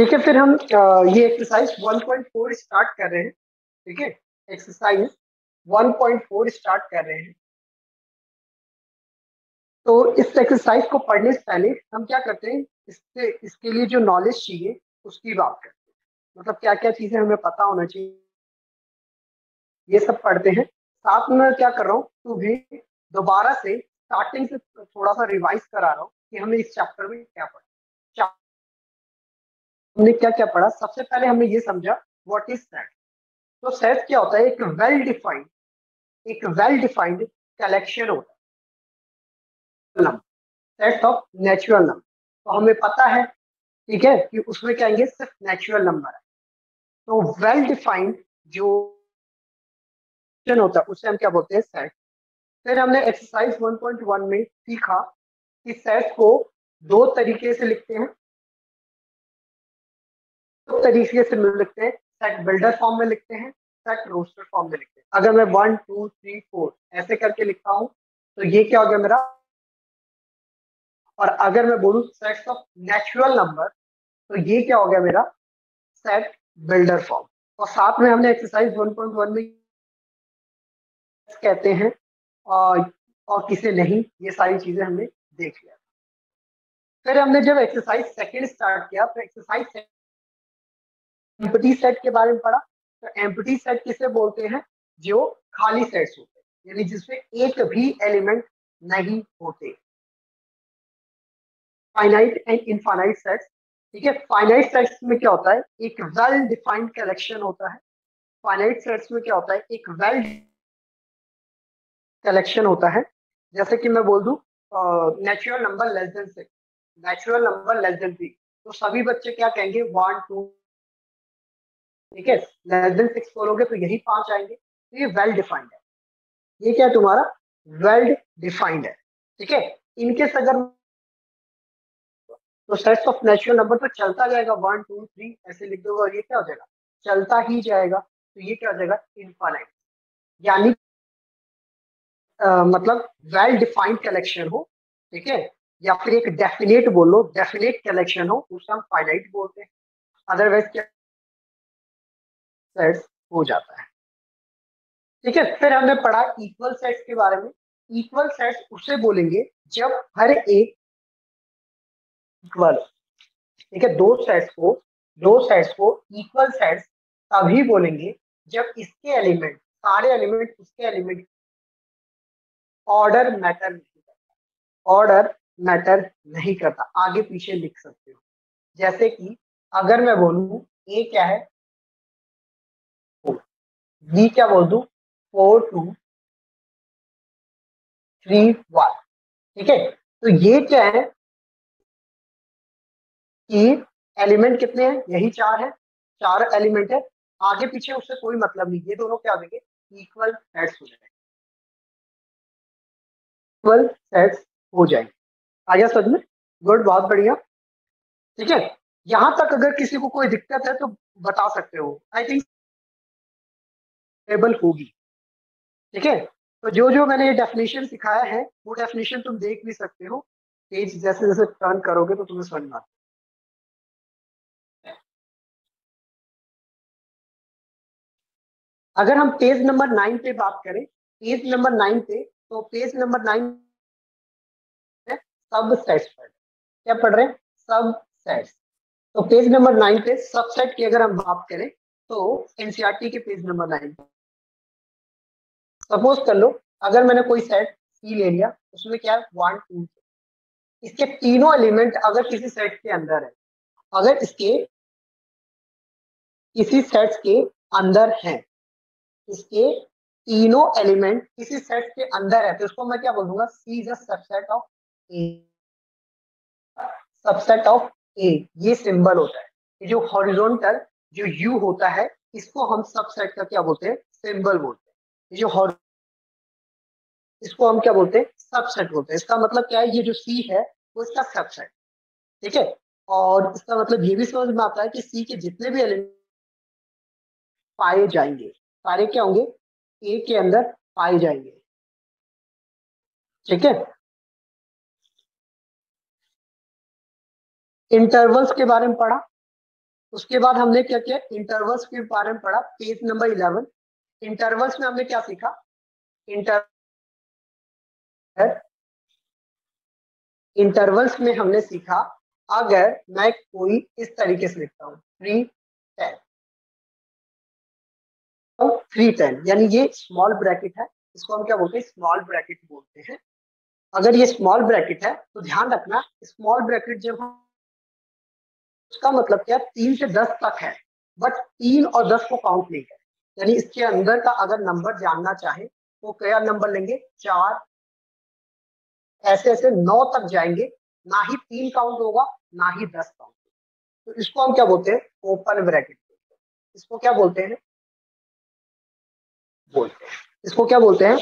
ठीक है, फिर हम ये एक्सरसाइज 1.4 स्टार्ट कर रहे हैं। ठीक है, एक्सरसाइज 1.4 स्टार्ट कर रहे हैं। तो इस एक्सरसाइज को पढ़ने से पहले हम क्या करते हैं, इसके लिए जो नॉलेज चाहिए उसकी बात करते हैं। मतलब क्या क्या चीजें हमें पता होना चाहिए, ये सब पढ़ते हैं। साथ में मैं क्या कर रहा हूँ, तुम्हें दोबारा से स्टार्टिंग से थोड़ा सा रिवाइज करा रहा हूँ कि हमने इस चैप्टर में क्या पढ़ा। हमने क्या क्या पढ़ा, सबसे पहले हमने ये समझा व्हाट इज सेट। तो सेट क्या होता है, एक वेल डिफाइंड कलेक्शन होता है number, set of natural number. तो हमें पता है, ठीक है, कि उसमें क्या आएंगे, सिर्फ नेचुरल नंबर है। तो वेल डिफाइंड जो होता है उसे हम क्या बोलते हैं, सेट। फिर हमने एक्सरसाइज 1.1 में सीखा कि सेट को दो तरीके से लिखते हैं। दो तरीके से लिखते हैं, सेट बिल्डर फॉर्म में लिखते हैं, सेट रोस्टर फॉर्म में लिखते हैं। अगर मैं 1 2 3 4 ऐसे करके लिखता हूं तो ये क्या हो गया मेरा। और अगर मैं बोलूं सेट्स ऑफ नेचुरल नंबर तो ये क्या हो गया मेरा, सेट बिल्डर फॉर्म। और साथ में हमने एक्सरसाइज 1.1 में कहते हैं और किसे नहीं, ये सारी चीजें हमने देख लिया। फिर हमने जब एक्सरसाइज सेकंड स्टार्ट किया तो एक्सरसाइज एम्प्टी सेट के बारे में पढ़ा। तो एम्प्टी सेट किसे बोलते हैं, जो खाली सेट्स होते हैं, यानी जिसमें एक भी एलिमेंट नहीं होते। Finite and infinite sets. ठीक है, फाइनाइट सेट्स में क्या होता है, एक वेल डिफाइंड कलेक्शन होता है। फाइनाइट सेट्स में क्या होता है, एक वेल कलेक्शन होता है। जैसे कि मैं बोल दूं natural number less than 6, natural number less than 3, तो सभी बच्चे क्या कहेंगे, 1 2। ठीक है, लेस देन 6 बोलोगे तो यही 5 आएंगे। तो ये वेल डिफाइंड है, ये क्या है तुम्हारा, वेल डिफाइंड है। ठीक है, इनके अगर तो सेट्स ऑफ नेचुरल नंबर तो चलता जाएगा, 1 2 3 ऐसे लिख दोगे और ये क्या हो जाएगा, चलता ही जाएगा। तो ये क्या हो जाएगा, इनफाइनाइट। यानी मतलब वेल डिफाइंड कलेक्शन हो। ठीक है, या फिर एक डेफिनेट बोलो, डेफिनेट कलेक्शन हो, उसे हम फाइनाइट बोलते हैं। अदरवाइज क्या सेट्स हो जाता है। ठीक है, फिर हमने पढ़ा इक्वल सेट्स के बारे में। इक्वल सेट्स उसे बोलेंगे जब हर एक इक्वल। ठीक है, दो सेट्स को इक्वल सेट्स तभी बोलेंगे जब इसके एलिमेंट, सारे एलिमेंट उसके एलिमेंट, ऑर्डर मैटर नहीं करता। ऑर्डर मैटर नहीं करता, आगे पीछे लिख सकते हो। जैसे कि अगर मैं बोलूं ए क्या है, बी क्या बोल दूं, 4 2 3 1। ठीक है, तो ये क्या है कि एलिमेंट कितने हैं, यही चार है, चार एलिमेंट है। आगे पीछे उससे कोई मतलब नहीं, ये दोनों क्या हो जाएंगे, इक्वल सेट्स हो जाएंगे। इक्वल सेट्स हो जाएंगे। आ गया समझ में, गुड, बहुत बढ़िया। ठीक है, यहां तक अगर किसी को कोई दिक्कत है तो बता सकते हो, आई थिंक टेबल होगी। ठीक है, तो जो जो मैंने डेफिनेशन सिखाया है वो डेफिनेशन तुम देख भी सकते हो, पेज जैसे जैसे टर्न करोगे तो तुम्हें समझ में आता है। अगर हम पेज नंबर 9 पे बात करें, पेज नंबर 9 पे, तो पेज नंबर 9 है सब सेट्स पर। क्या पढ़ रहे हैं, सब सेट्स। तो पेज नंबर 9 पे सबसेट की अगर हम बात करें तो एनसीईआरटी के पेज नंबर 9, सपोज कर लो अगर मैंने कोई सेट सी ले लिया, उसमें क्या है, 1 2, इसके तीनों एलिमेंट अगर किसी सेट के अंदर है, अगर इसके किसी सेट्स के अंदर है, इसके तीनों एलिमेंट किसी सेट के अंदर है, तो उसको मैं क्या बोलूंगा, C is a subset of A. Subset of A, ये सिंबल होता है। ये जो हॉरिजॉन्टल जो यू होता है, इसको हम सबसेट का क्या बोलते हैं, सिंबल बोलते हैं। ये जो इसको हम क्या बोलते हैं, सबसेट बोलते हैं। इसका मतलब क्या है, ये जो सी है वो इसका सबसेट। ठीक है, और इसका मतलब ये भी समझ में आता है कि सी के जितने भी एलिमेंट पाए जाएंगे, सारे क्या होंगे, ए के अंदर पाए जाएंगे। ठीक है, इंटरवल्स के बारे में पढ़ा। उसके बाद हमने क्या किया, इंटरवल्स के बारे में पढ़ा, पेज नंबर 11। इंटरवल्स में हमने क्या सीखा, इंटरवल्स में हमने सीखा, अगर मैं कोई इस तरीके से लिखता हूँ 310, 310 यानी ये स्मॉल ब्रैकेट है, इसको हम क्या बोलते हैं, स्मॉल ब्रैकेट बोलते हैं। अगर ये स्मॉल ब्रैकेट है तो ध्यान रखना, स्मॉल ब्रैकेट जब हम, उसका मतलब क्या, 3 से 10 तक है, बट 3 और 10 को काउंट नहीं करें। यानी इसके अंदर का अगर नंबर जानना चाहे तो क्या नंबर लेंगे, 4, ऐसे ऐसे 9 तक जाएंगे, ना ही 3 काउंट होगा ना ही 10 काउंट। तो इसको हम क्या बोलते हैं, ओपन ब्रैकेट। इसको क्या बोलते हैं, इसको क्या बोलते हैं,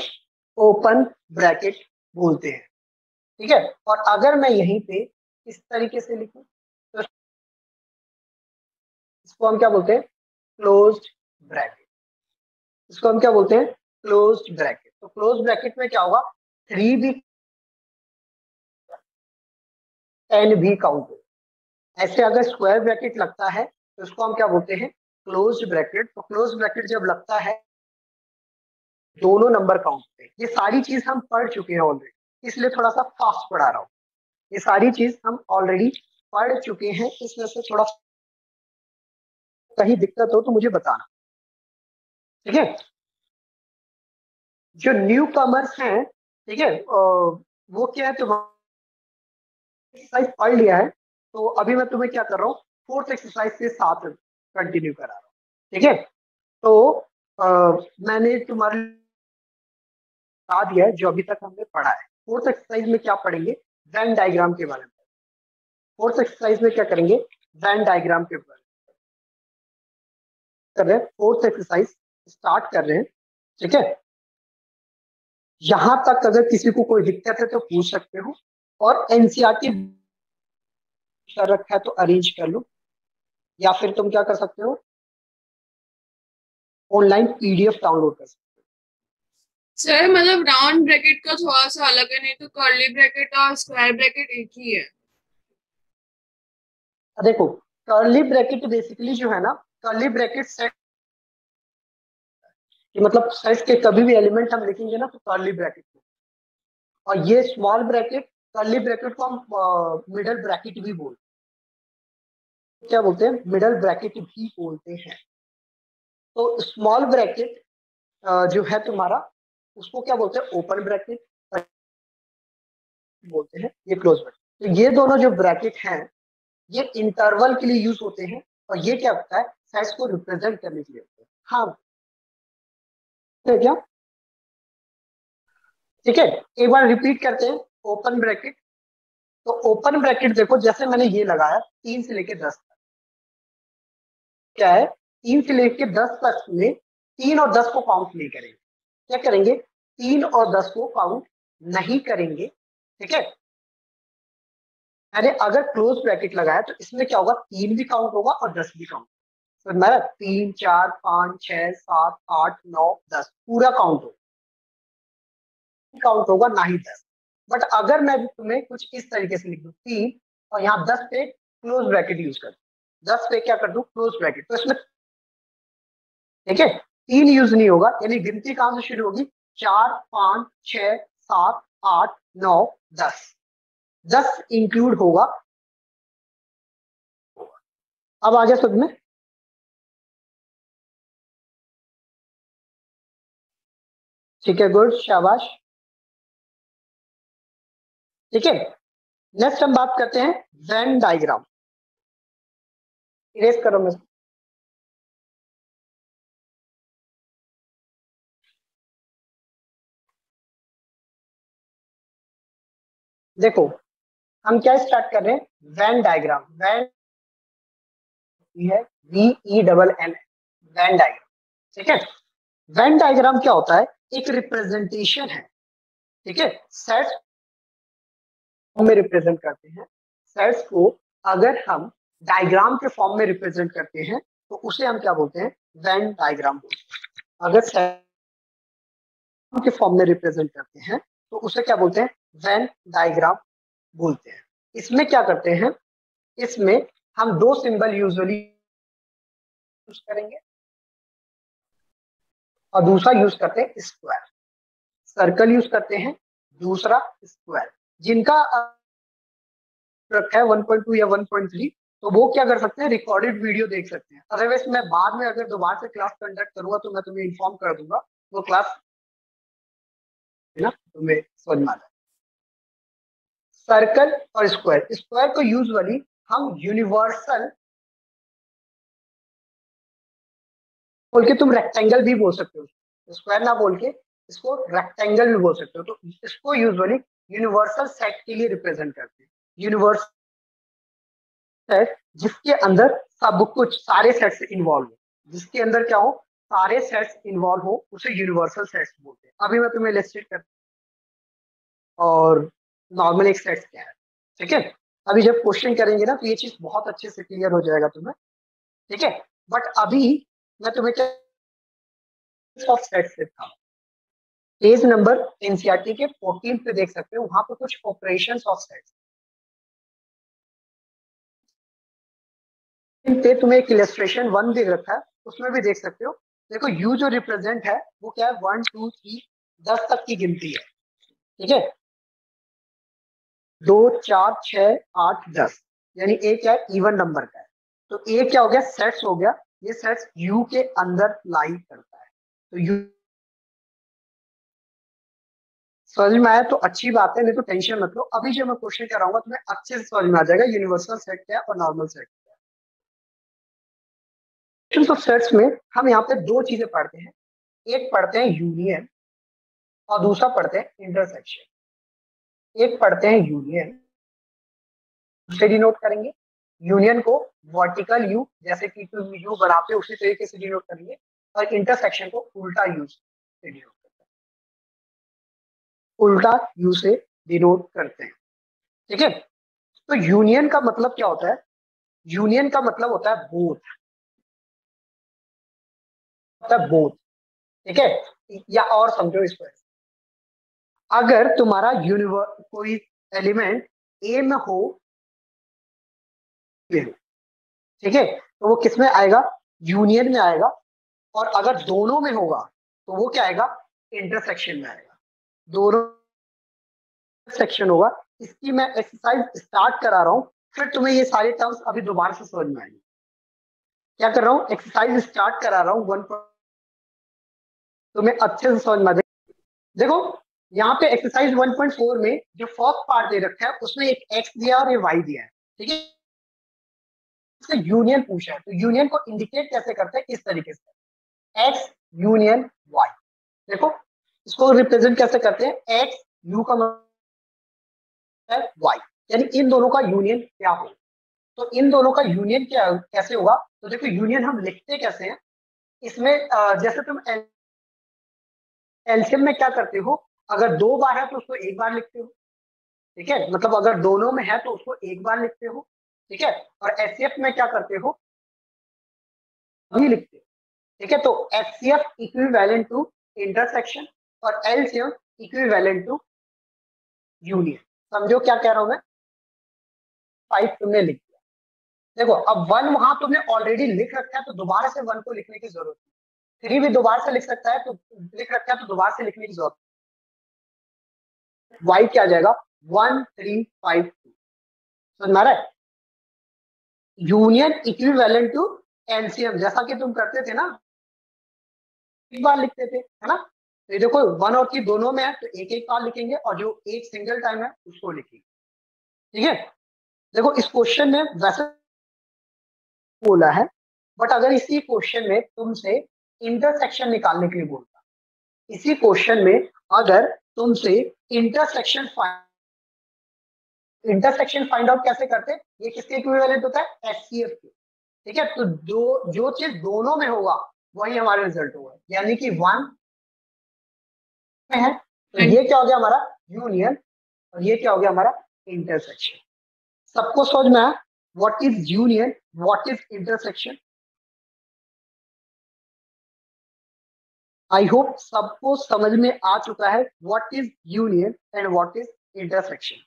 ओपन ब्रैकेट बोलते हैं। ठीक है, और अगर मैं यहीं पे इस तरीके से लिखूं तो इसको हम क्या बोलते हैं, क्लोज्ड ब्रैकेट। इसको हम क्या बोलते हैं, क्लोज्ड ब्रैकेट। तो क्लोज ब्रैकेट में क्या होगा, 3 भी 10 भी काउंट हो। ऐसे अगर स्क्वायर ब्रैकेट लगता है तो इसको हम क्या बोलते हैं, क्लोज्ड ब्रैकेट। तो क्लोज ब्रैकेट जब लगता है दोनों नंबर काउंट होते हैं। ये सारी चीज हम पढ़ चुके हैं ऑलरेडी, इसलिए थोड़ा सा फास्ट पढ़ा रहा हूँ। ये सारी चीज हम ऑलरेडी पढ़ चुके हैं, इसमें से थोड़ा कहीं दिक्कत हो तो मुझे बताना। ठीक है, जो न्यू कमर्स हैं, ठीक है, वो क्या है, तुम्हारा एक्सरसाइज पढ़ लिया है, तो अभी मैं तुम्हें क्या कर रहा हूँ, फोर्थ एक्सरसाइज के साथ कंटिन्यू करा रहा हूँ। ठीक है, तो मैंने तुम्हारे बता दिया है जो अभी तक हमने पढ़ा है। फोर्थ एक्सरसाइज में क्या पढ़ेंगे, वेन डायग्राम के बारे में। फोर्थ एक्सरसाइज में क्या करेंगे, वेन डायग्राम के बारे में कर रहे हैं। फोर्थ एक्सरसाइज स्टार्ट कर रहे हैं। ठीक है, यहां तक अगर किसी को कोई दिक्कत है तो पूछ सकते हो, और एनसीईआरटी कर रखा है तो अरेंज कर लो, या फिर तुम क्या कर सकते हो, ऑनलाइन पीडीएफ डाउनलोड कर सकते सर मतलब राउंड ब्रैकेट का थोड़ा सा अलग है, नहीं तो कर्ली ब्रैकेट और स्क्वायर ब्रैकेट एक ही है। हो। देखो, कर्ली ब्रैकेट बेसिकली जो है ना, कर्ली ब्रैकेट सेट कि मतलब सेट के कभी भी एलिमेंट हम लिखेंगे ना तो कर्ली ब्रैकेट, और ये स्मॉल ब्रैकेट, कर्ली ब्रैकेट को हम मिडल ब्रैकेट भी बोलते हैं। क्या बोलते हैं, मिडल ब्रैकेट भी बोलते हैं। तो स्मॉल ब्रैकेट जो है तुम्हारा, उसको क्या बोलते हैं, ओपन ब्रैकेट बोलते हैं, ये क्लोज ब्रैकेट। तो ये दोनों जो ब्रैकेट हैं ये इंटरवल के लिए यूज होते हैं, और ये क्या होता है, साइज को रिप्रेजेंट करने के लिए होते हैं। हाँ, तो क्या, ठीक है, एक बार रिपीट करते हैं, ओपन ब्रैकेट। तो ओपन ब्रैकेट देखो, जैसे मैंने ये लगाया 3 से लेके 10 तक, क्या है, 3 से लेके 10 तक में 3 और 10 को काउंट नहीं करेंगे। क्या करेंगे, 3 और 10 को काउंट नहीं करेंगे। ठीक है, मैंने अगर क्लोज ब्रैकेट लगाया तो इसमें क्या होगा, 3 भी काउंट होगा और 10 भी काउंट। तो मेरा 3, 4, 5, 6, 7, 8, 9, 10 पूरा काउंट होगा, ना ही 10। बट अगर मैं तुम्हें कुछ इस तरीके से लिख दूं 3 और यहाँ 10 पे क्लोज ब्रैकेट यूज कर दूं, 10 पे क्या कर दूं, क्लोज ब्रैकेट, तो इसमें ठीक है 3 यूज नहीं होगा। यानी गिनती कहां से शुरू होगी, 4, 5, 6, 7, 8, 9, 10, 10 इंक्लूड होगा। अब आ गया सब में, ठीक है, गुड, शाबाश। ठीक है, नेक्स्ट हम बात करते हैं वेन डायग्राम। इरेज करो मैं, देखो हम क्या स्टार्ट कर रहे हैं, वेन डायग्राम। वेन है VENN, वेन डायग्राम। ठीक है, वेन डायग्राम क्या होता है, एक रिप्रेजेंटेशन है। ठीक है, सेट्स में रिप्रेजेंट करते हैं। सेट्स को अगर हम डायग्राम के फॉर्म में रिप्रेजेंट करते हैं तो उसे हम क्या बोलते हैं, वेन डायग्राम बोलते हैं। अगर सेट के फॉर्म में रिप्रेजेंट करते हैं तो उसे क्या बोलते हैं, वेन डायग्राम बोलते हैं। इसमें क्या करते हैं, इसमें हम दो सिंबल यूजुअली यूज करेंगे और दूसरा यूज करते हैं स्क्वायर। सर्कल यूज करते हैं, दूसरा स्क्वायर। जिनका रखा है 1.2 या 1.3, तो वो क्या कर सकते हैं, रिकॉर्डेड वीडियो देख सकते हैं। अदरवाइज मैं बाद में अगर दोबारा से क्लास कंडक्ट करूंगा तो मैं तुम्हें इन्फॉर्म कर दूंगा, वो क्लास है ना तुम्हें समझ में आ जाए। सर्कल और स्क्वायर, स्क्वायर को यूजुअली हम यूनिवर्सल बोल के, तुम रेक्टेंगल भी बोल सकते हो, स्क्वायर ना बोल के इसको रेक्टेंगल भी बोल सकते हो। तो इसको यूजुअली यूनिवर्सल सेट के लिए रिप्रेजेंट करते हैं। यूनिवर्सल सेट जिसके अंदर सब कुछ, सारे सेट्स इन्वॉल्व हो, जिसके अंदर क्या हो, सारे सेट्स इन्वॉल्व हो, उसे यूनिवर्सल सेट्स बोलते हैं। अभी मैं तुम्हें इलस्ट्रेट करता हूं और नॉर्मल एक सेट्स क्या है, ठीक है। अभी जब क्वेश्चन करेंगे ना तो ये चीज बहुत अच्छे से क्लियर हो जाएगा तुम्हें, ठीक है। बट अभी मैं तुम्हें क्या ऑफ सेट्स लिखा हूं, पेज नंबर एनसीईआरटी के 14 पे देख सकते हो, वहां पर कुछ ऑपरेशंस ऑफ सेट्स पे तुम्हें एक इलस्ट्रेशन 1 दे रखा है, उसमें भी देख सकते हो। देखो यू जो रिप्रेजेंट है वो क्या है, 1 2 3 10 तक की गिनती है, ठीक है। 2 4 6 8 10, यानी ए क्या है, इवन नंबर का है। तो ए क्या हो गया, सेट्स हो गया। ये सेट्स यू के अंदर लाई करता है। तो यू समझ में आया तो अच्छी बात है, नहीं तो टेंशन मत लो। अभी जो मैं क्वेश्चन कराऊंगा तुम्हें अच्छे से समझ में आ जाएगा यूनिवर्सल सेट क्या है और नॉर्मल सेट क्या है। ऑफ सेट्स में हम यहाँ पे दो चीजें पढ़ते हैं, एक पढ़ते हैं यूनियन और दूसरा पढ़ते हैं इंटरसेक्शन। एक पढ़ते हैं यूनियन, उसे डिनोट करेंगे। यूनियन को वर्टिकल यू, जैसे कि तुम यू बनाते हो उसी तरीके से डिनोट करेंगे, और इंटरसेक्शन को उल्टा यू से डिनोट करते हैं, उल्टा यू से डिनोट करते हैं, ठीक है। तो यूनियन का मतलब क्या होता है, यूनियन का मतलब होता है बोथ, होता है बोथ, ठीक है। या और समझो इसको, अगर तुम्हारा यूनिवर्स कोई एलिमेंट ए में हो, ठीक है, तो वो किस में आएगा, यूनियन में आएगा। और अगर दोनों में होगा तो वो क्या आएगा, इंटरसेक्शन में आएगा। दोनों सेक्शन होगा। इसकी मैं एक्सरसाइज स्टार्ट करा रहा हूं, फिर तुम्हें ये सारे टर्म्स अभी दोबारा से समझ में आएंगे। क्या कर रहा हूँ, एक्सरसाइज स्टार्ट करा रहा हूँ 1, तुम्हें अच्छे से समझ में आ जाए। देखो यहाँ पे एक्सरसाइज 1.4 में जो फर्स्ट पार्ट दे रखा है उसमें एक एक्स दिया और ये वाई दिया है, ठीक है। इसका यूनियन पूछा है, तो यूनियन को इंडिकेट कैसे करते हैं, इस तरीके से एक्स यूनियन वाई। देखो इसको रिप्रेजेंट कैसे करते हैं, एक्स यू का मतलब है वाई, यानी इन दोनों का यूनियन क्या हो। तो इन दोनों का यूनियन क्या कैसे होगा, तो देखो यूनियन हम लिखते कैसे हैं इसमें, जैसे तुम एलसीएम में क्या करते हो, अगर 2 बार है तो उसको एक बार लिखते हो, ठीक है। मतलब अगर दोनों में है तो उसको एक बार लिखते हो, ठीक है। और एचसीएफ में क्या करते हो, अभी लिखते हो, ठीक है। तो एचसीएफ इक्विवेलेंट टू इंटरसेक्शन और एलसीएम इक्विवेलेंट टू यूनियन। समझो क्या कह रहा हूं मैं, 5 तुमने लिख दिया। देखो अब 1 वहां तुमने ऑलरेडी लिख रखा है तो दोबारा से 1 को लिखने की जरूरत नहीं। 3 भी दोबारा से लिख सकता है, तो लिख रखा है तो दोबारा से लिखने की जरूरत। वाई क्या आ जाएगा, 1 3 5 2। समझ में आ रहा है, यूनियन इक्विवेलेंट टू एलसीएम, जैसा कि तुम करते थे ना, एक बार लिखते थे, है ना। तो ये देखो 1 और 3 दोनों में है तो एक एक बार लिखेंगे, और जो एक सिंगल टाइम है उसको लिखेंगे, ठीक है। देखो इस क्वेश्चन में वैसे बोला है, बट अगर इसी क्वेश्चन में तुमसे इंटरसेक्शन निकालने के लिए बोलता, इसी क्वेश्चन में अगर तुमसे इंटरसेक्शन फाइंड आउट कैसे करते, ये किसके इक्विवेलेंट होता है, एचसीएफ के, ठीक है। तो जो चीज दोनों में होगा वही हमारा रिजल्ट होगा, यानी कि 1 में है तो ये क्या हो गया हमारा यूनियन, और ये क्या हो गया हमारा इंटरसेक्शन। सबको समझ में आया what is union, what is intersection. I hope सबको समझ में आ चुका है what is union and what is intersection.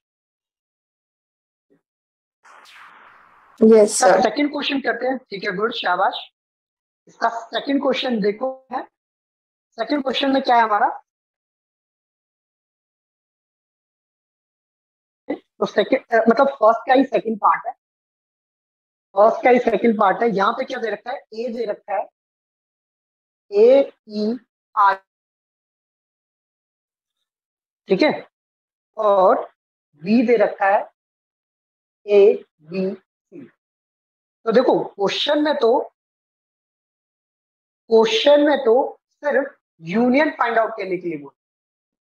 Yes sir. Second question करते हैं, ठीक है, गुड, शाबाश। इसका सेकंड क्वेश्चन देखो है। सेकंड क्वेश्चन में क्या है हमारा, तो सेकंड मतलब फर्स्ट का ही सेकंड पार्ट है। फर्स्ट का ही सेकंड पार्ट है। यहाँ पे क्या दे रखा है, ए दे रखा है, AEI, ठीक है, और बी दे रखा है ABC। तो देखो क्वेश्चन में तो सिर्फ यूनियन फाइंड आउट करने के लिए बोला।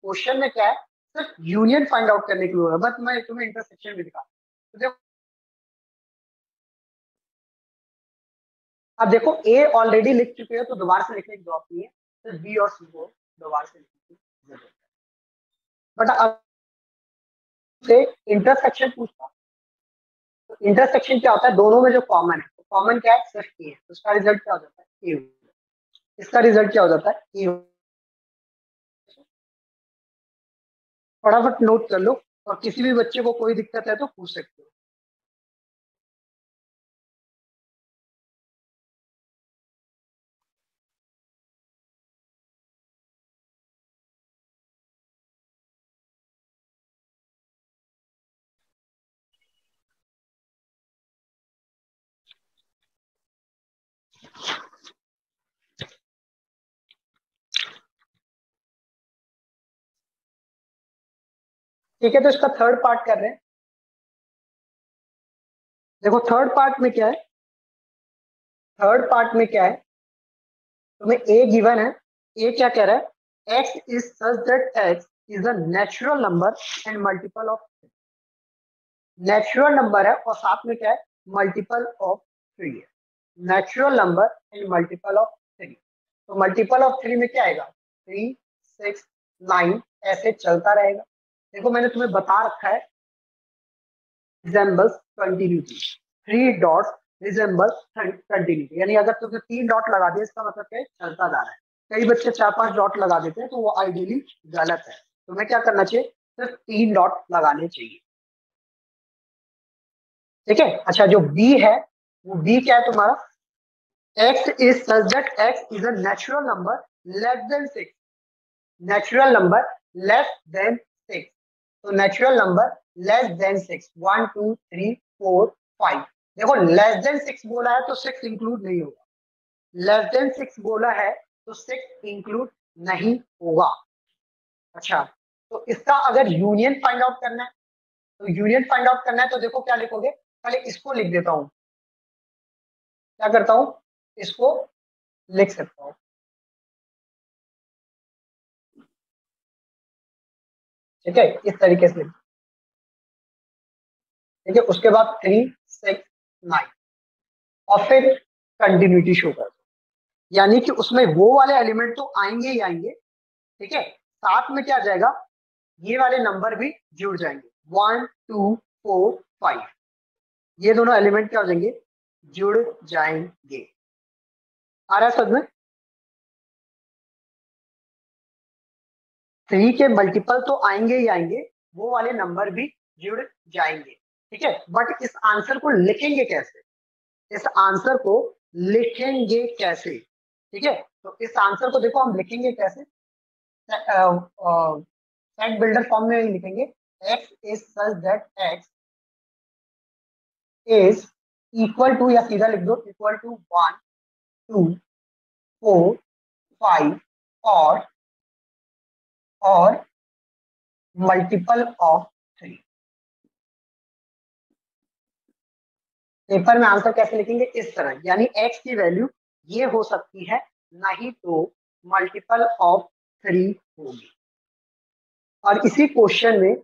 क्वेश्चन में क्या है, सिर्फ यूनियन फाइंड आउट करने के लिए बोला, बट मैं तुम्हें इंटरसेक्शन भी दिखा। तो देखो, अब देखो ए ऑलरेडी लिख चुके हो तो दोबारा से लिखने की जरूरत नहीं है, सिर्फ बी और सी को दोबारा से लिखने की जरूरत है। बट अब से इंटरसेक्शन पूछता, तो इंटरसेक्शन क्या होता है, दोनों में जो कॉमन है, तो कॉमन क्या है, सिर्फ ए है, तो इसका रिजल्ट क्या हो जाता है, ए। इसका रिजल्ट क्या हो जाता है, ए। फटाफट नोट कर लो, और किसी भी बच्चे को कोई दिक्कत है तो पूछ सकते हो। ठीक है, तो इसका थर्ड पार्ट कर रहे हैं। देखो थर्ड पार्ट में क्या है, थर्ड पार्ट में क्या है, तुम्हें ए गिवन है। ए क्या कह रहा है, x is such that x is a natural number and multiple of, natural number है और साथ में क्या है, मल्टीपल ऑफ 3 है। Natural number and multiple of 3, तो मल्टीपल ऑफ 3 में क्या आएगा, 3, 6, 9, ऐसे चलता रहेगा। देखो मैंने तुम्हें बता रखा है, resembles continuity, 3 dots resembles continuity, यानी अगर तुमने 3 डॉट लगा दिया इसका मतलब क्या है, चलता जा रहा है। कई बच्चे 4-5 डॉट लगा देते हैं तो वो आइडियली गलत है। तुम्हें क्या करना चाहिए, सिर्फ 3 डॉट लगाने चाहिए, ठीक है। अच्छा, जो बी है, वो बी क्या है तुम्हारा, x is such that x is a natural number less than 6, natural number less than 6, तो नेचुरल नंबर लेस देन 6, 1 2 3 4 5। देखो लेस देन 6 बोला है तो 6 इंक्लूड नहीं होगा, लेस देन 6 बोला है तो 6 इंक्लूड नहीं होगा। अच्छा, तो इसका अगर यूनियन फाइंड आउट करना है, तो यूनियन फाइंड आउट करना है तो देखो क्या लिखोगे, पहले इसको लिख देता हूं, क्या करता हूं, इसको लिख सकता हूं, ठीक है, इस तरीके से। ठीक है, उसके बाद 3 6 9, और फिर कंटिन्यूटी शो कर दो, यानी कि उसमें वो वाले एलिमेंट तो आएंगे ही आएंगे, ठीक है, साथ में क्या आ जाएगा, ये वाले नंबर भी जुड़ जाएंगे, 1 2 4 5, ये दोनों एलिमेंट क्या हो जाएंगे, जुड़ जाएंगे। आ रहा है समझ में, 3 के मल्टीपल तो आएंगे ही आएंगे, वो वाले नंबर भी जुड़ जाएंगे, ठीक है। बट इस आंसर को लिखेंगे कैसे, इस आंसर को लिखेंगे कैसे, ठीक है, तो इस आंसर को देखो हम लिखेंगे कैसे, सेट बिल्डर फॉर्म में ही लिखेंगे, x is such that x is equal to, या सीधा लिख दो, इक्वल टू 1 2 4 5, और मल्टीपल ऑफ 3। पेपर में आंसर कैसे लिखेंगे, इस तरह, यानी x की वैल्यू ये हो सकती है, नहीं तो मल्टीपल ऑफ 3 होगी। और इसी क्वेश्चन में,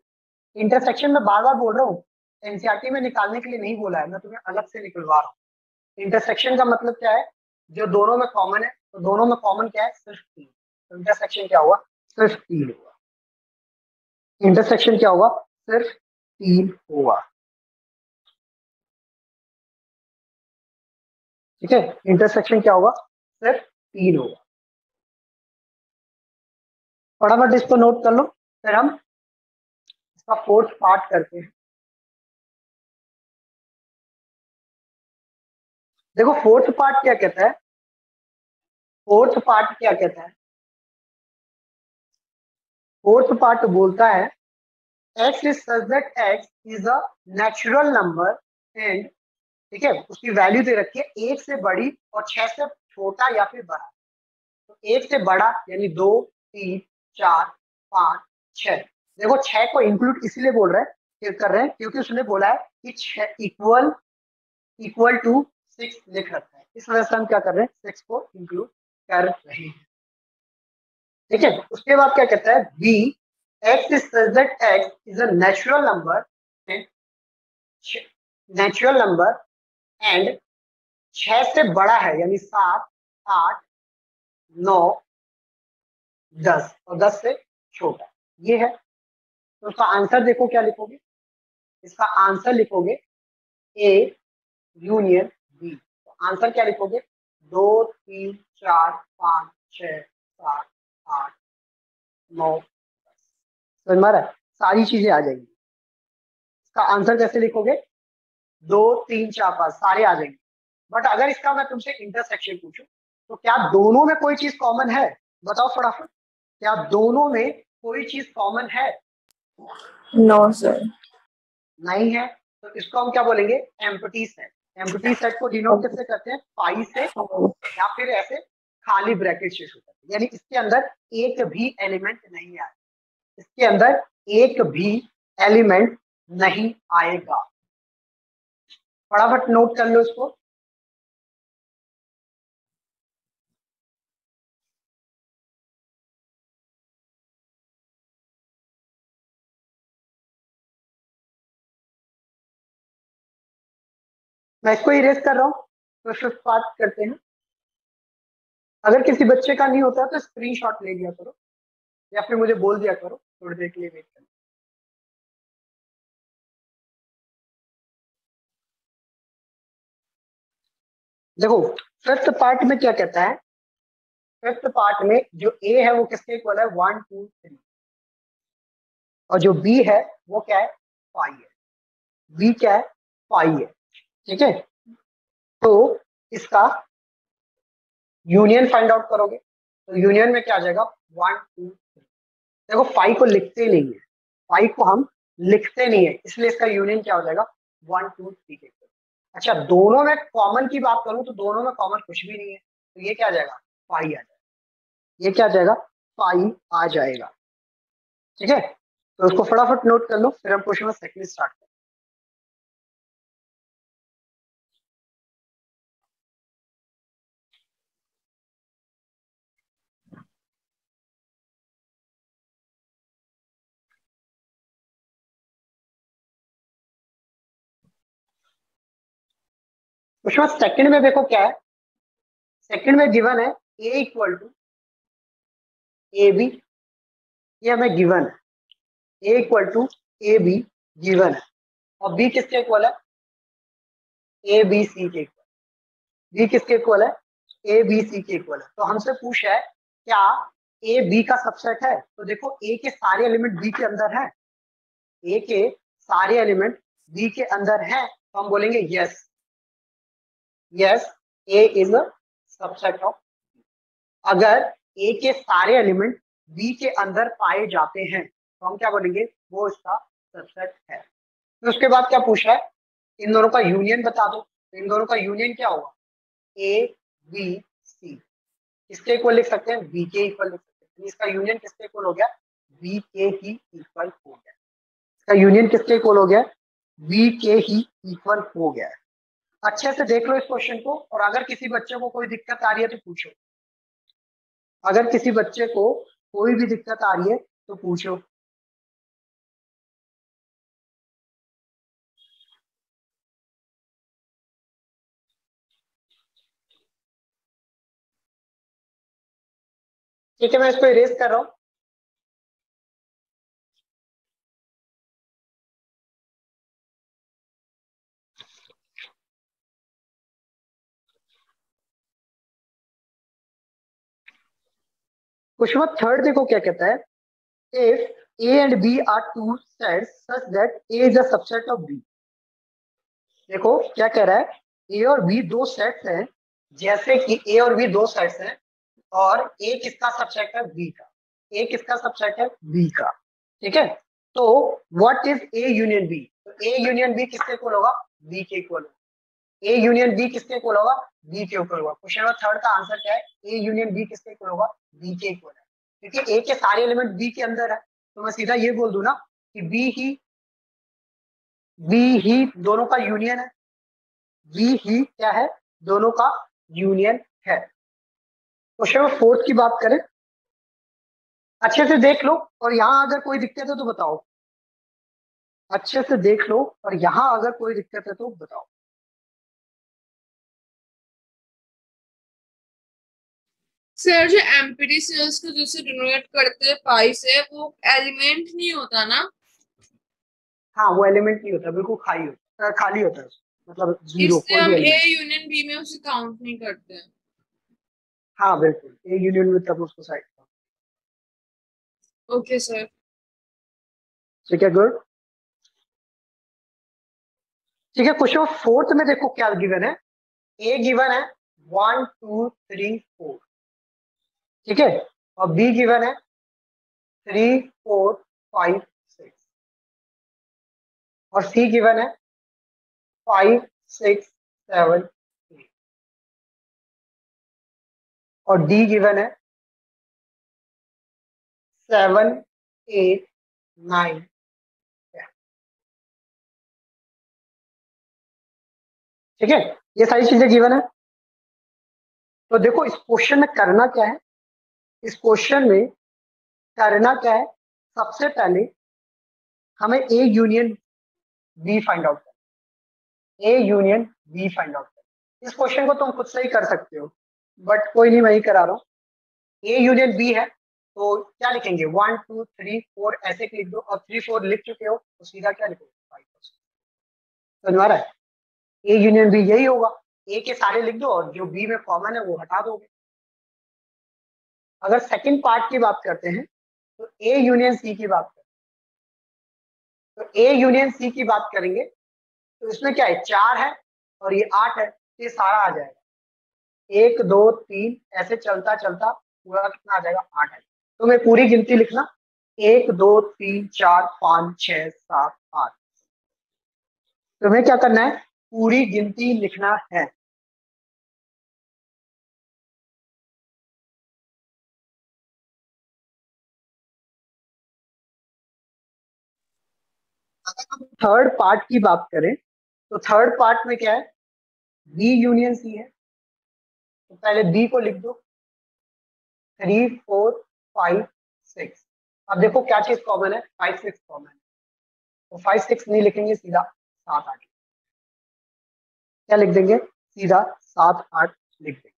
इंटरसेक्शन में बार बार बोल रहा हूँ, एनसीईआरटी में निकालने के लिए नहीं बोला है, मैं तुम्हें अलग से निकलवा रहा हूँ। इंटरसेक्शन का मतलब क्या है, जो दोनों में कॉमन है, तो दोनों में कॉमन क्या है, सिर्फ 3, तो इंटरसेक्शन क्या हुआ, सिर्फ 3 होगा। इंटरसेक्शन क्या होगा, सिर्फ 3 होगा, ठीक है, इंटरसेक्शन क्या होगा, सिर्फ 3 होगा। फटाफट इसको नोट कर लो, फिर हम इसका फोर्थ पार्ट करते हैं। देखो फोर्थ पार्ट क्या कहता है, फोर्थ पार्ट क्या कहता है? फोर्थ पार्ट बोलता है x is such that x is a natural number and, ठीक है, उसकी वैल्यू दे रखी है एक से बड़ी और 6 से छोटा या फिर बड़ा। तो एक से बड़ा यानी 2, 3, 4, 5, 6। देखो 6 को इंक्लूड इसीलिए बोल रहे हैं कर रहे हैं क्योंकि उसने बोला है कि 6 इक्वल इक्वल टू 6 लिख रखा है, इस वजह से हम क्या कर रहे हैं 6 को इंक्लूड कर रहे हैं। ठीक है, उसके बाद क्या कहता है B x is such that x is a natural number and 6 से बड़ा है यानी 7, 8, 9, 10 और 10 से छोटा ये है। तो उसका आंसर देखो क्या लिखोगे, इसका आंसर लिखोगे ए यूनियन बी। तो आंसर क्या लिखोगे 2, 3, 4, 5, 6, 7, 8, 9, 10। समझ में आ रहा है? सारी चीजें आ जाएंगी। इसका आंसर कैसे लिखोगे 2, 3, 4, 5 सारे आ जाएंगे। बट अगर इसका मैं तुमसे इंटरसेक्शन पूछूं तो क्या दोनों में कोई चीज कॉमन है? बताओ फटाफट, क्या दोनों में कोई चीज कॉमन है? No sir. नहीं है। तो इसको हम क्या बोलेंगे एम्प्टी सेट। एम्प्टी सेट को डिनोट कैसे करते हैं पाई से या फिर ऐसे खाली ब्रैकेट से शुरू करते हैं, यानी इसके अंदर एक भी एलिमेंट नहीं आएगा, इसके अंदर एक भी एलिमेंट नहीं आएगा। फटाफट नोट कर लो इसको। मैं इसको इरेज कर रहा हूँ तो फिफ्थ पार्ट करते हैं। अगर किसी बच्चे का नहीं होता तो स्क्रीनशॉट ले लिया करो या फिर मुझे बोल दिया करो थोड़ी देर के लिए वेट करना। देखो फिफ्थ पार्ट में क्या कहता है, फिफ्थ पार्ट में जो ए है वो किसके इक्वल है 1, 2, 3 और जो बी है वो क्या है 5 है। बी क्या है 5 है। ठीक है, तो इसका यूनियन फाइंड आउट करोगे तो यूनियन में क्या आ जाएगा 1, 2, 3। देखो 5 को लिखते नहीं है, 5 को हम लिखते नहीं है इसलिए इसका यूनियन क्या हो जाएगा 1, 2, 3। अच्छा दोनों में कॉमन की बात करूं तो दोनों में कॉमन कुछ भी नहीं है तो ये क्या आ जाएगा 5 आ जाएगा। ये क्या आ जाएगा 5 आ जाएगा। ठीक है, तो उसको फटाफट नोट कर लो फिर हम क्वेश्चन नंबर सेकंड स्टार्ट करें। क्वेश्चन नंबर सेकंड में देखो क्या है, सेकंड में गिवन है A equal to A B, ये हमें गिवन है A equal to A B given है और बी किसके इक्वल है ए बी सी के इक्वल। बी किसके इक्वल है ए बी सी के इक्वल है। तो हमसे पूछा है क्या ए बी का सबसेट है, तो देखो ए के सारे एलिमेंट बी के अंदर है, ए के सारे एलिमेंट बी के अंदर हैं तो हम बोलेंगे yes yes A is a subset of. अगर ए के सारे एलिमेंट बी के अंदर पाए जाते हैं तो हम क्या बोलेंगे वो इसका सबसेट है। तो उसके बाद क्या पूछा है इन दोनों का यूनियन बता दो, तो इन दोनों का यूनियन क्या होगा ए बी सी। किसके इक्वल लिख सकते हैं बी के इक्वल लिख सकते हैं। इसका यूनियन किसके इक्वल हो गया बी के ही इक्वल हो गया। इसका यूनियन किसके इक्वल हो गया बी के ही इक्वल हो गया है। अच्छे से देख लो इस क्वेश्चन को और अगर किसी बच्चे को कोई दिक्कत आ रही है तो पूछो। अगर किसी बच्चे को कोई भी दिक्कत आ रही है तो पूछो। ठीक है मैं इसको इरेज कर रहा हूं। क्वेश्चन थर्ड देखो क्या कहता है if A and B are two sets such that A is a subset of B. देखो क्या कह रहा है ए और बी दो सेट्स हैं, जैसे कि ए और बी दो सेट्स हैं और ए किसका सबसेट है, बी का। ए किसका सबसेट है, बी का। ठीक है, तो what is A union B, तो ए यूनियन बी किसके इक्वल होगा, बी के इक्वल होगा। ए यूनियन बी किसके इक्वल होगा, बी के इक्वल होगा। क्वेश्चन नंबर थर्ड का आंसर क्या है, ए यूनियन बी किसके इक्वल होगा, बी के इक्वल है। क्योंकि ए के सारे एलिमेंट बी के अंदर है, तो मैं सीधा ये बोल दूं ना कि बी ही दोनों का यूनियन है। बी ही क्या है, दोनों का यूनियन है। क्वेश्चन नंबर फोर्थ की बात करें, अच्छे से देख लो और यहाँ अगर कोई दिक्कत है तो बताओ। अच्छे से देख लो और यहाँ अगर कोई दिक्कत है तो बताओ। सर जो एम्प्टी सेल्स को जैसे डिनोट करते हैं पाई से, वो एलिमेंट नहीं होता ना? हाँ, वो एलिमेंट नहीं होता, बिल्कुल खाली होता है, खाली होता है, मतलब जीरो, इससे कोई भी हम ए एलिमेंट। यूनियन बी में उसे काउंट नहीं करते हैं। हाँ बिल्कुल, ए यूनियन में तब उसको साइड। Okay sir. ठीक है, गुड। ठीक है, क्वेश्चन फोर्थ में देखो क्या गिवन है। ए गिवन है 1 2 3 4, ठीक है, और बी गिवन है 3 4 5 6, और सी गिवन है 5 6 7 8, और डी गिवन है 7 8 9। ठीक है, ये सारी चीजें गिवन है। तो देखो इस क्वेश्चन में करना क्या है, इस क्वेश्चन में करना क्या है, सबसे पहले हमें A union B find out करना। A union B find out करना। इस क्वेश्चन को तुम खुद से ही कर सकते हो, बट कोई नहीं, मैं ही करा रहा हूँ। ए यूनियन बी है, तो क्या लिखेंगे, 1 2 3 4 ऐसे लिख दो, और 3 4 लिख चुके हो तो सीधा क्या लिखोगे, 5। समझ आ रहा है, ए यूनियन बी यही होगा। ए के सारे लिख दो और जो बी में कॉमन है वो हटा दोगे। अगर सेकंड पार्ट की बात करते हैं तो ए यूनियन सी की बात करें, तो ए यूनियन सी की बात करेंगे तो इसमें क्या है, 4 है और ये 8 है, तो ये सारा आ जाएगा। 1 2 3 ऐसे चलता चलता पूरा कितना आ जाएगा, 8 है। तो मैं पूरी गिनती लिखना, 1 2 3 4 5 6 7 8। तुम्हें क्या करना है, पूरी गिनती लिखना है। थर्ड पार्ट की बात करें तो थर्ड पार्ट में क्या है, बी यूनियन सी है, तो पहले बी को लिख दो, 3 4 5 6। अब देखो क्या चीज कॉमन है, 5 6 कॉमन है, तो 5 6 नहीं लिखेंगे, सीधा 7 8। क्या लिख देंगे, सीधा 7 8 लिख देंगे।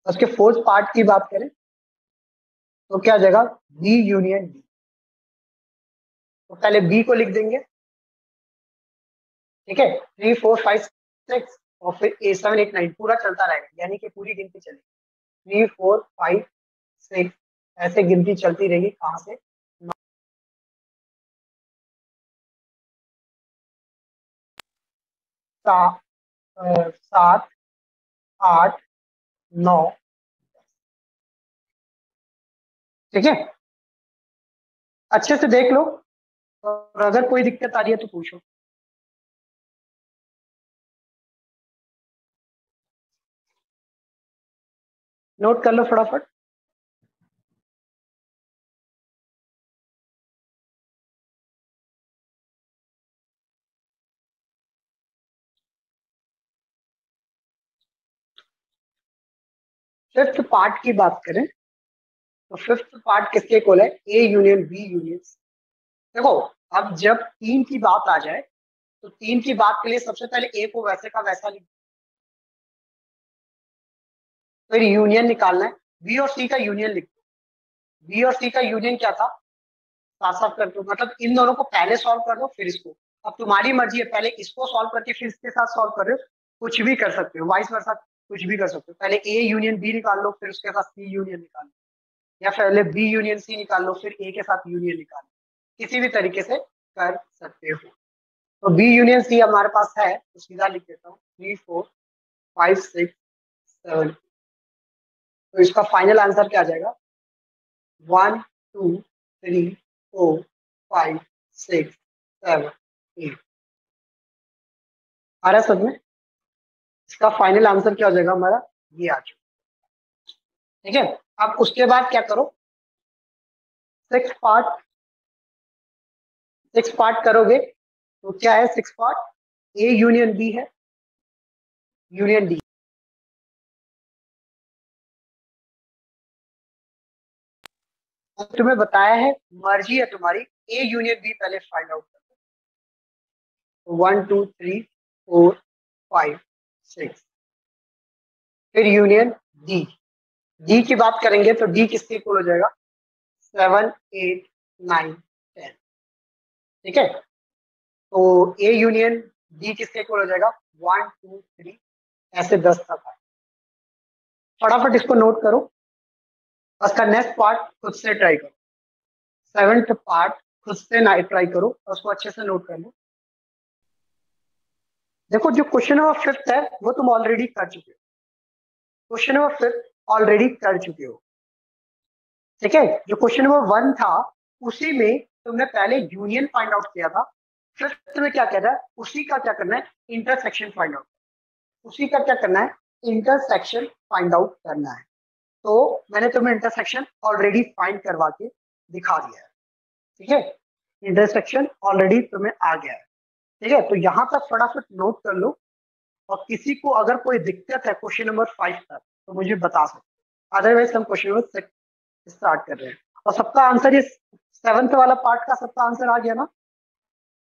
उसके फोर्थ पार्ट की बात करें तो क्या आ जाएगा, बी यूनियन डी। तो पहले बी को लिख देंगे, ठीक है, 3 4 5 6, और फिर 7 8 9 पूरा चलता रहेगा, यानी कि पूरी गिनती चलेगी, 3 4 5 6 ऐसे गिनती चलती रहेगी, कहां से, 7 8 9। ठीक है, अच्छे से देख लो और अगर कोई दिक्कत आ रही है तो पूछो। नोट कर लो फटाफट। फिफ्थ पार्ट की बात करें तो फिफ्थ पार्ट किसके इक्वल है, A union B union C. देखो, अब जब तीन की बात आ जाए तो तीन की बात के लिए सबसे पहले ए को वैसे का वैसा लिख, फिर यूनियन निकालना है, बी और सी का यूनियन लिख दो। बी और सी का यूनियन क्या था, साफ साफ कर दो, मतलब इन दोनों को पहले सॉल्व कर दो फिर इसको। अब तुम्हारी मर्जी है, पहले इसको सॉल्व करके फिर इसके साथ सॉल्व कर रहे हो, कुछ भी कर सकते हो, वाइस वर्सा कुछ भी कर सकते हो। पहले ए यूनियन बी निकाल लो, फिर उसके साथ सी यूनियन निकाल लो, या पहले बी यूनियन सी निकाल लो, फिर ए के साथ यूनियन निकाल लो, किसी भी तरीके से कर सकते हो। तो बी यूनियन सी हमारे पास है, तो सीधा लिख देता हूँ 3 4 5 6 7। तो इसका फाइनल आंसर क्या आ जाएगा? 1 2 3 4 5 6 7 8। आ रहा है सब में? इसका फाइनल आंसर क्या हो जाएगा हमारा? ये आ चुका। ठीक है, अब उसके बाद क्या करो, 6 पार्ट करोगे तो क्या है? 6 पार्ट, ए यूनियन बी है, यूनियन डी। तुम्हें बताया है, मर्जी है तुम्हारी, ए यूनियन बी पहले फाइंड आउट करो। 1 2 3 4 5 6, फिर यूनियन डी। डी की बात करेंगे तो डी किसके इक्वल हो जाएगा? 7 8 9 10। ठीक है, तो ए यूनियन डी किसके इक्वल हो जाएगा? 1 2 3 ऐसे 10 तक है। फटाफट इसको नोट करो, उसका नेक्स्ट पार्ट खुद से ट्राई करो, 7th पार्ट खुद से ट्राई करो और उसको अच्छे से नोट कर लो। देखो, जो क्वेश्चन नंबर 5th है वो तुम ऑलरेडी कर चुके हो, क्वेश्चन नंबर 5th ऑलरेडी कर चुके हो। ठीक है, जो क्वेश्चन नंबर 1 था उसी में तुमने पहले यूनियन फाइंड आउट किया था, 5th में क्या कहता है? उसी का क्या करना है? Intersection find out. उसी का क्या करना है? इंटरसेक्शन फाइंड आउट करना है। तो मैंने तुम्हें इंटरसेक्शन ऑलरेडी फाइंड करवा के दिखा दिया है। ठीक है, इंटरसेक्शन ऑलरेडी तुम्हें आ गया है। ठीक है, तो यहां तक फटाफट नोट कर लो, और किसी को अगर कोई दिक्कत है क्वेश्चन नंबर 5 तक तो मुझे बता सकते, अदरवाइज हम क्वेश्चन नंबर 6 स्टार्ट कर रहे हैं। और सबका आंसर, ये 7th वाला पार्ट का सबका आंसर आ गया ना?